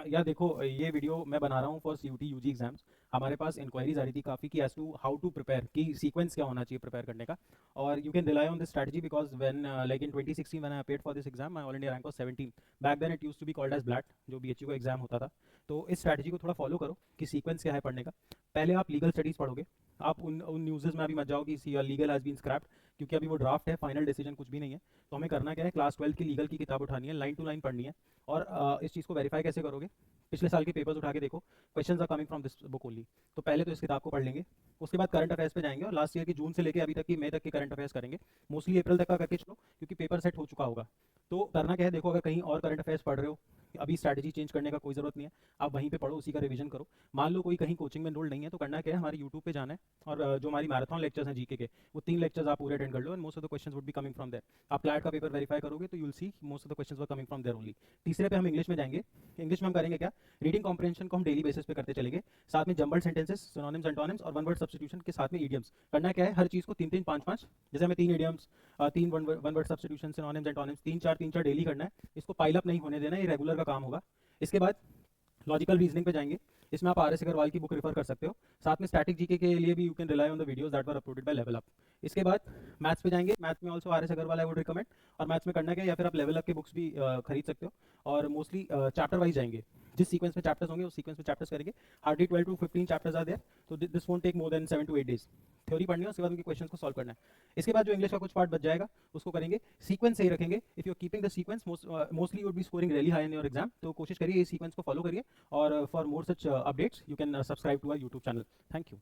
या देखो, ये वीडियो मैं बना रहा हूँ फॉर सीयूटी यूजी एग्जाम्स। हमारे पास इंक्वायरीज आ रही थी काफ़ी कि as to how to prepare, कि सीक्वेंस क्या होना चाहिए प्रिपेयर करने का। और you can rely on this strategy because when like in 2016 when I appeared for this exam, my all India rank was 17। Back then it used to be called as CLAT, जो BHU का exam होता था। तो इस strategy को थोड़ा follow करो कि सीक्वेंस क्या है पढ़ने का। पहले आप लीगल स्टडीज़ पढ़ोगे। आप उन न्यूज़ में अभी मत जाओ कि लीगल हैज़ बीन स्क्रैप्ड, क्योंकि अभी वो ड्राफ्ट है, फाइनल डिसीजन कुछ भी नहीं है। तो हमें करना क्या है, क्लास 12 की लीगल की किताब उठानी है, लाइन टू लाइन पढ़नी है। और इस चीज़ को वेरीफाई कैसे करोगे, पिछले साल के पेपर्स उठा के देखो, questions are coming from this book only. तो पहले तो इस किताब को पढ़ लेंगे, उसके बाद करंट अफेयर्स पे जाएंगे और लास्ट ईयर की जून से लेके अभी तक की मई तक के करंट अफेयर्स करेंगे। मोस्टली अप्रैल तक का करके चलो, क्योंकि पेपर सेट हो चुका होगा। तो करना क्या है, देखो, अगर कहीं और करंट अफेयर्स पढ़ रहे हो, अभी स्ट्रैटेजी चेंज करने का कोई ज़रूरत नहीं है। आप वहीं पे पढ़ो, उसी का रिवीजन करो। मान लो कोई कहीं कोचिंग में एनरोल्ड नहीं है, तो करना क्या है, हमारे यूट्यूब पे जाना है और जो हमारी मैराथन लेक्चर्स हैं जीके के, वो 3 लेक्चर्स आप पूरे अटेंड कर लो, and most of the questions would be coming from there. आप क्लैट का पेपर वेरीफाई करोगे तो you will see most of the questions were coming from there only. तीसरे पे हम इंग्लिश में जाएंगे। इंग्लिश में हम करेंगे क्या, रीडिंग कॉम्प्रिहेंशन को हम डेली बेसिस पे करते चलेंगे। साथ में जंबल्ड सेंटेंसेस, सिनोनिम्स, एंटोनिम्स और वन वर्ड सब्स्टिट्यूशन के साथ में इडियम्स। करना क्या है, हर चीज़ को 3-3, 5-5, जैसे हमें 3 idioms, 3 one word substitution, synonyms, antonyms, 3-4 daily करना है। इसको पाइल अप नहीं होने देना, ये रेगुलर का काम होगा। इसके बाद लॉजिकल रीजनिंग पे जाएंगे। इसमें आप आर एस अग्रवाल की बुक रेफर कर सकते हो। साथ में स्टैटिक जीके के लिए भी you can rely on the videos that were uploaded by level up. इसके बाद मैथ्स पे जाएंगे। मैथ्स में also R S Aggarwal I would recommend. और मैथ्स में करना क्या है, या फिर आप लेवल अप की बुक्स भी खरीद सकते हो। और मोस्टली चैप्टर वाइज जाएंगे, जिस सीक्वेंस में चैप्टर्स होंगे उस सीक्वेंस में चैप्टर्स करेंगे। Hardly 12 to 15 chapters are there, तो this won't take more than 7 to 8 days। Theory पढ़नी है, उसके बाद उनके क्वेश्चन को सॉल्व करना है। इसके बाद जो इंग्लिश का कुछ पार्ट बच जाएगा उसको करेंगे। सीक्वेंस सही रखेंगे। If you are keeping the sequence, mostly you would be scoring really high in your exam. तो कोशिश करिए इस सीक्वेंस को फॉलो करिए। और for more such updates you can subscribe to our YouTube channel. Thank you.